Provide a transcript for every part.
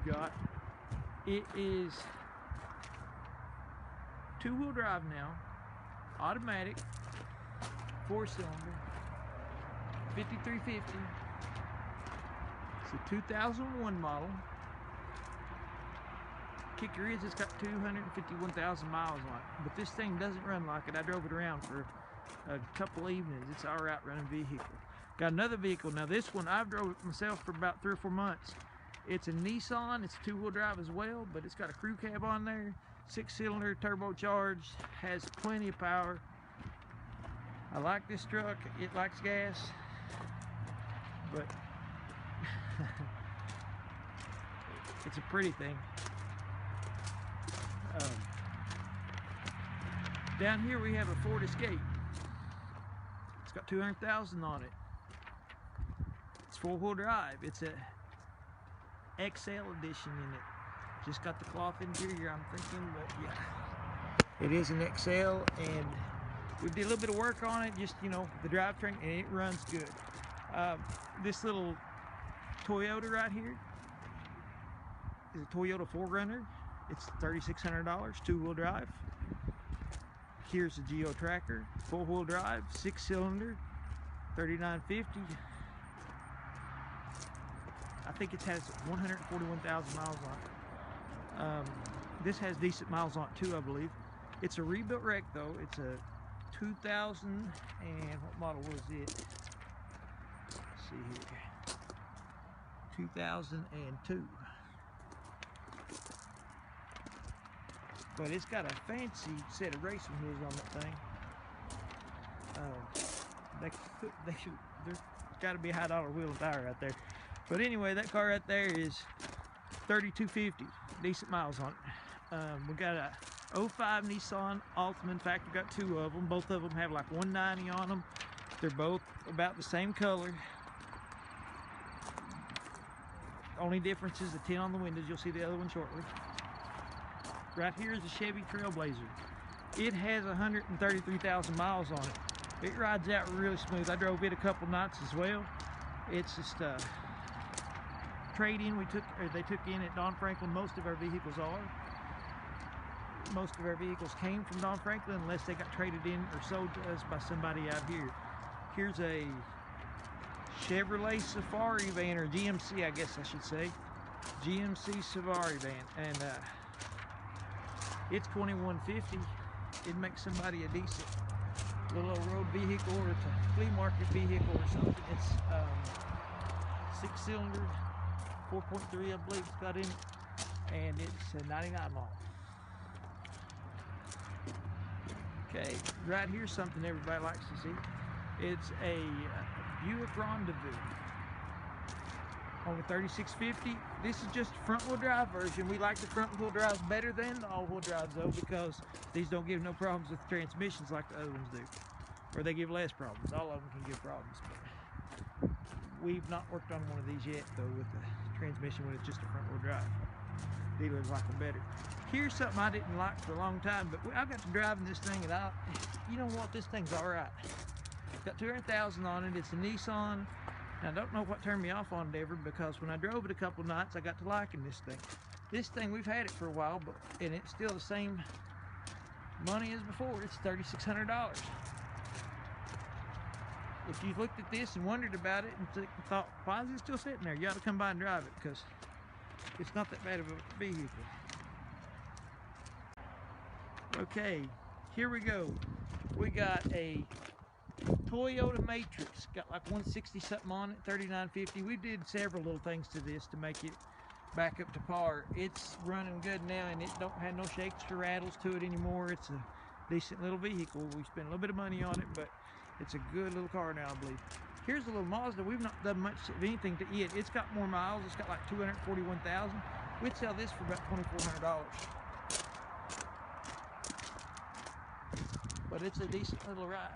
we've got. It is two-wheel drive now, automatic, 4-cylinder, 5350. It's a 2001 model. Kicker is it's got 251,000 miles on it, but this thing doesn't run like it. I drove it around for a couple evenings. It's an all-right running vehicle. Got another vehicle. Now this one, I've drove it myself for about 3 or 4 months. It's a Nissan. It's a two-wheel drive as well, but it's got a crew cab on there, 6-cylinder, turbocharged, has plenty of power. I like this truck. It likes gas, but it's a pretty thing. Down here we have a Ford Escape. It's got 200,000 on it. It's 4-wheel drive. It's a XL edition in it. Just got the cloth interior, I'm thinking, but yeah. It is an XL, and we did a little bit of work on it, just, you know, the drivetrain, and it runs good. This little Toyota right here is a Toyota 4Runner. It's $3,600, two-wheel drive. Here's a Geo Tracker, 4-wheel drive, 6-cylinder, 3950. I think it has 141,000 miles on it. This has decent miles on it too, I believe. It's a rebuilt wreck though. It's a 2000 and what model was it? Let's see here. 2002. But it's got a fancy set of racing wheels on that thing. There's got to be a high dollar wheel and tire right there. But anyway, that car right there is 3250, decent miles on it. We got a 05 Nissan Altima. In fact, we got 2 of them. Both of them have like 190 on them. They're both about the same color. Only difference is the tint on the windows. You'll see the other one shortly. Right here is a Chevy Trailblazer. It has 133,000 miles on it. It rides out really smooth. I drove it a couple nights as well. It's just trade-in they took in at Don Franklin. Most of our vehicles are. Most of our vehicles came from Don Franklin unless they got traded in or sold to us by somebody out here. Here's a Chevrolet Safari van, or GMC I guess I should say. GMC Safari van, and it's 2150. It makes somebody a decent little road vehicle, or it's a flea market vehicle or something. It's 6-cylinder, 4.3 I believe it's got in it, and it's a 99 model. Okay, right here's something everybody likes to see. It's a Buick Rendezvous. Only 3650. This is just a front-wheel drive version. We like the front-wheel drives better than the all-wheel drives though, because these don't give no problems with the transmissions like the other ones do, or they give less problems. All of them can give problems, but we've not worked on one of these yet though with the transmission when it's just a front-wheel drive. Dealers like them better. Here's something I didn't like for a long time, but I got to driving this thing, and you know what, this thing's all right. It's got 200,000 on it. It's a Nissan. Now, I don't know what turned me off on it ever, because when I drove it a couple nights, I got to liking this thing. This thing, we've had it for a while, and it's still the same money as before. It's $3,600. If you've looked at this and wondered about it and thought, why is it still sitting there? You ought to come by and drive it, because it's not that bad of a vehicle. Okay, here we go. We got a Toyota Matrix. Got like 160 something on it, 3950. We did several little things to this to make it back up to par. It's running good now, and it don't have no shakes or rattles to it anymore. It's a decent little vehicle. We spent a little bit of money on it, but it's a good little car now, I believe. Here's a little Mazda. We've not done much of anything to it. It's got more miles. It's got like 241,000. We'd sell this for about $2,400. But it's a decent little ride.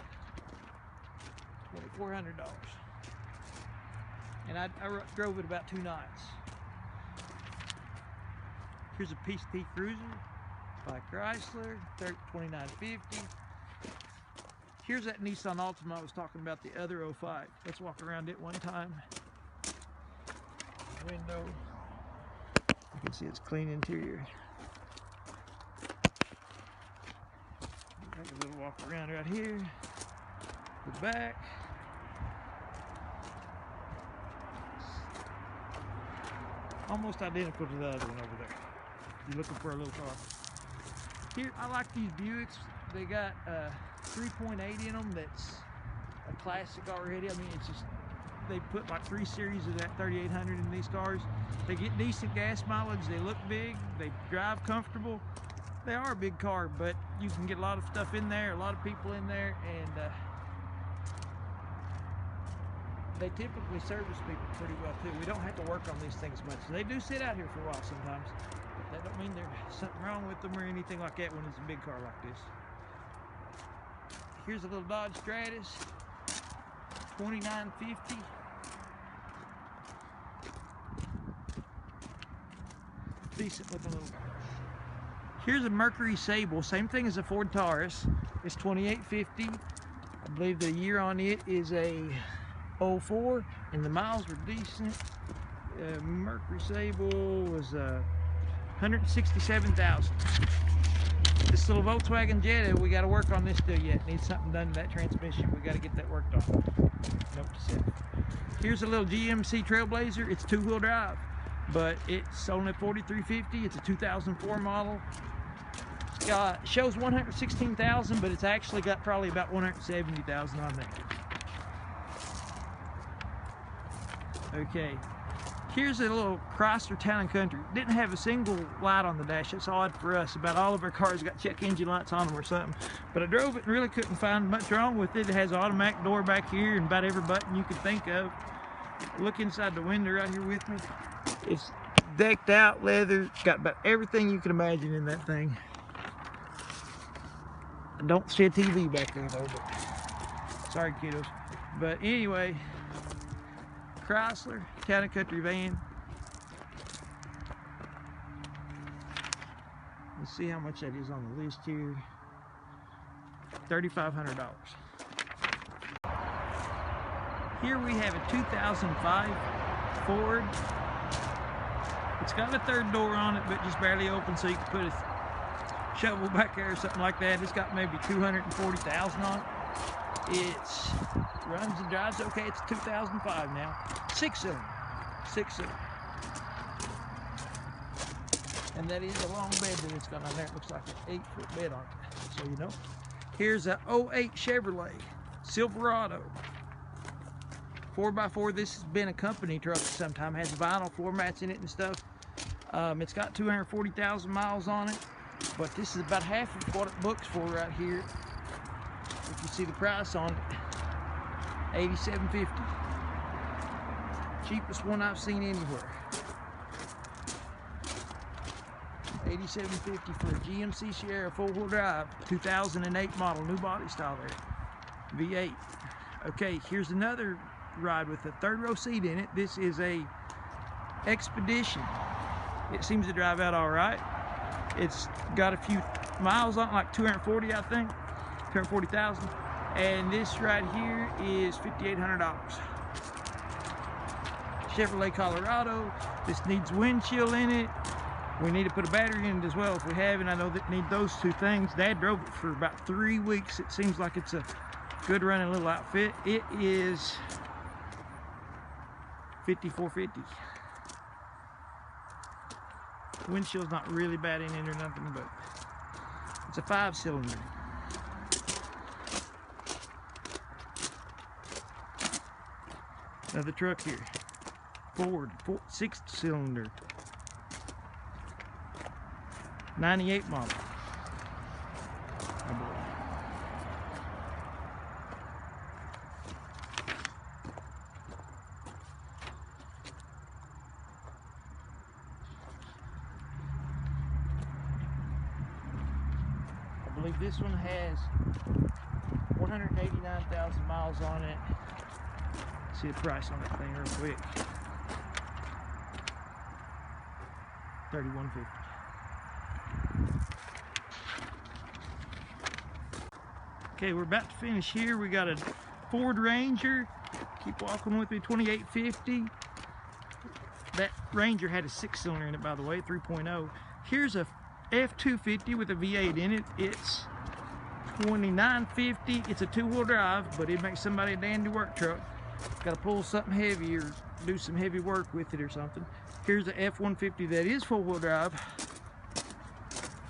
$2,400. And I drove it about 2 nights. Here's a PCP Cruiser by Chrysler, $29.50. Here's that Nissan Altima I was talking about, the other 05. Let's walk around it one time. Window. You can see it's clean interior. Take a little walk around right here. The back. Almost identical to the other one over there. You're looking for a little car. Here, I like these Buicks. They got 3.8 in them. That's a classic already. I mean, it's just, they put like 3 series of that 3800 in these cars. They get decent gas mileage. They look big. They drive comfortable. They are a big car, but you can get a lot of stuff in there, a lot of people in there, and they typically service people pretty well too. We don't have to work on these things much. They do sit out here for a while sometimes, but that don't mean there's something wrong with them or anything like that when it's a big car like this. Here's a little Dodge Stratus, 2950. Decent looking little car. Here's a Mercury Sable, same thing as a Ford Taurus. It's 2850. I believe the year on it is a 04, and the miles were decent. Mercury Sable was 167,000. This little Volkswagen Jetta, we got to work on this still yet. Needs something done to that transmission. We got to get that worked on. Note to self. Here's a little GMC Trailblazer. It's 2-wheel drive, but it's only 4350. It's a 2004 model. Shows 116,000, but it's actually got probably about 170,000 on there. Okay, here's a little Chrysler Town & Country. Didn't have a single light on the dash. That's odd for us. About all of our cars got check engine lights on them or something. But I drove it and really couldn't find much wrong with it. It has an automatic door back here and about every button you can think of. Look inside the window right here with me. It's decked out leather. Got about everything you can imagine in that thing. I don't see a TV back there though, but sorry kiddos. But anyway, Chrysler Town & Country van. Let's see how much that is on the list here. $3,500. Here we have a 2005 Ford. It's got a third door on it, but just barely open, so you can put a shovel back there or something like that. It's got maybe 240,000 on it. It runs and drives okay. It's 2005 now. 6-cylinder. 6-cylinder. And that is a long bed that it's got on there. It looks like an 8-foot bed on it, so you know. Here's a 08 Chevrolet Silverado 4x4. This has been a company truck at some time. It has vinyl floor mats in it and stuff. It's got 240,000 miles on it, but this is about half of what it books for right here. If you see the price on it, $87.50. Cheapest one I've seen anywhere. $87.50 for a GMC Sierra 4-wheel drive, 2008 model, new body style there, V8. Okay, here's another ride with a third row seat in it. This is a Expedition. It seems to drive out all right. It's got a few miles on it, like 240, I think, 240,000. And this right here is $5,800. Chevrolet Colorado. This needs windshield in it. We need to put a battery in it as well if we have it. I know that need those two things. Dad drove it for about 3 weeks. It seems like it's a good running little outfit. It is $5,450. Windshield's not really bad in it or nothing, but it's a 5-cylinder. Another truck here. Ford 6-cylinder. 98 model, I believe. I believe this one has 189,000 miles on it. See the price on that thing real quick. $31.50. Okay, we're about to finish here. We got a Ford Ranger. Keep walking with me. 2850. That Ranger had a 6-cylinder in it, by the way, 3.0. Here's a F250 with a V8 in it. It's $29.50. It's a 2-wheel drive, but it makes somebody a dandy work truck. Got to pull something heavy or do some heavy work with it or something. Here's the F150 that is 4-wheel drive.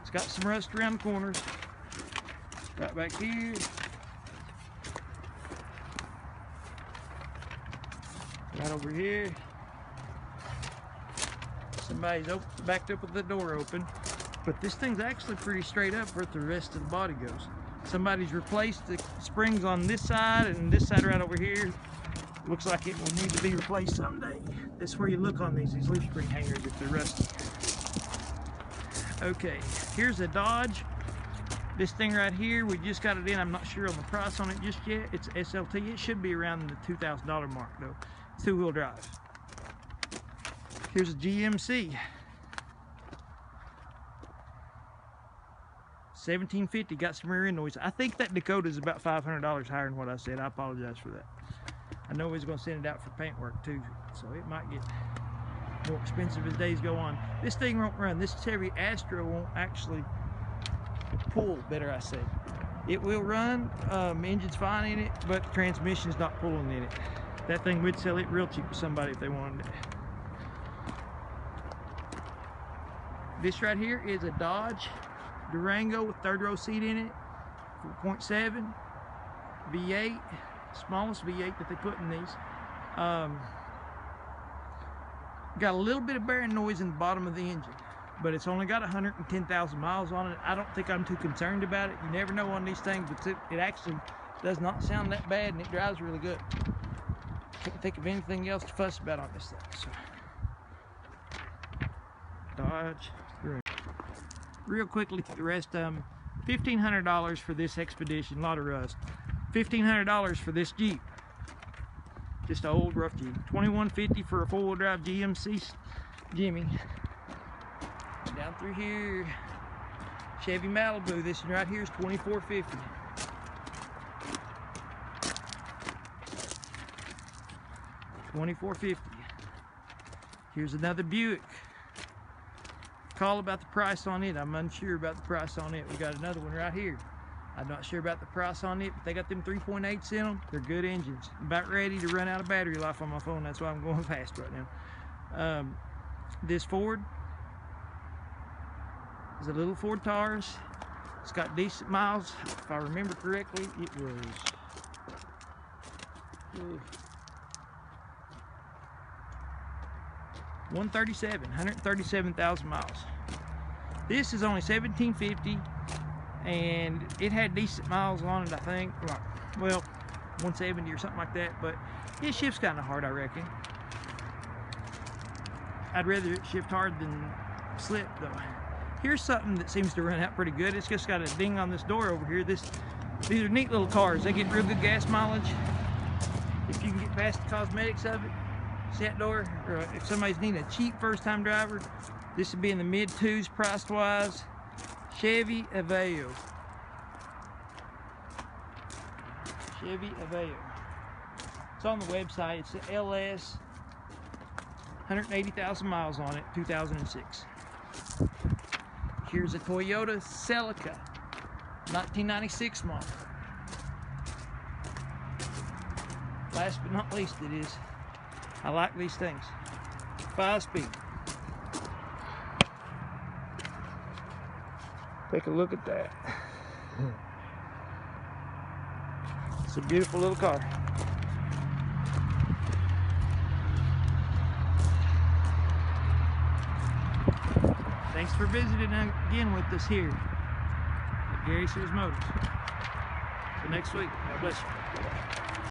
It's got some rust around the corners. Right back here. Right over here. Somebody's backed up with the door open. But this thing's actually pretty straight up where the rest of the body goes. Somebody's replaced the springs on this side and this side right over here. Looks like it will need to be replaced someday. That's where you look on these leaf spring hangers if they're rusty. Okay, here's a Dodge. This thing right here, we just got it in. I'm not sure on the price on it just yet. It's SLT. It should be around the $2,000 mark though. 2-wheel drive. Here's a GMC. $17.50, got some rear end noise. I think that Dakota is about $500 higher than what I said. I apologize for that. I know he's going to send it out for paint work too, so it might get more expensive as days go on. This thing won't run. This Chevy Astra won't actually pull, better I say. It will run, engine's fine in it, but the transmission's not pulling in it. That thing would sell it real cheap to somebody if they wanted it. This right here is a Dodge Durango with 3rd row seat in it, 4.7 V8, smallest V8 that they put in these. Got a little bit of bearing noise in the bottom of the engine, but it's only got 110,000 miles on it. I don't think I'm too concerned about it. You never know on these things, but it actually does not sound that bad, and it drives really good. Can't think of anything else to fuss about on this thing. So, Dodge. Real quickly to the rest of them, $1,500 for this Expedition, a lot of rust. $1,500 for this Jeep, just an old rough Jeep. $2,150 for a 4-wheel drive GMC Jimmy. Down through here, Chevy Malibu. This one right here is $2,450. $2,450. Here's another Buick. Call about the price on it. I'm unsure about the price on it. We got another one right here. I'm not sure about the price on it, but they got them 3.8s in them. They're good engines. About ready to run out of battery life on my phone. That's why I'm going fast right now. This Ford is a little Ford Taurus. It's got decent miles. If I remember correctly, it was 137,000 miles. This is only $17.50, and it had decent miles on it, I think. Well, 170 or something like that, but it shifts kind of hard, I reckon. I'd rather it shift hard than slip, though. Here's something that seems to run out pretty good. It's just got a ding on this door over here. These are neat little cars. They get real good gas mileage if you can get past the cosmetics of it. See that door? Or if somebody's needing a cheap first-time driver, this would be in the mid-2s price-wise. Chevy Aveo. Chevy Aveo. It's on the website. It's the LS. 180,000 miles on it, 2006. Here's a Toyota Celica, 1996 model. Last but not least, it is. I like these things. 5-speed. Take a look at that. It's a beautiful little car. Thanks for visiting again with us here at Gary Sears Motors. Till next week, God bless you.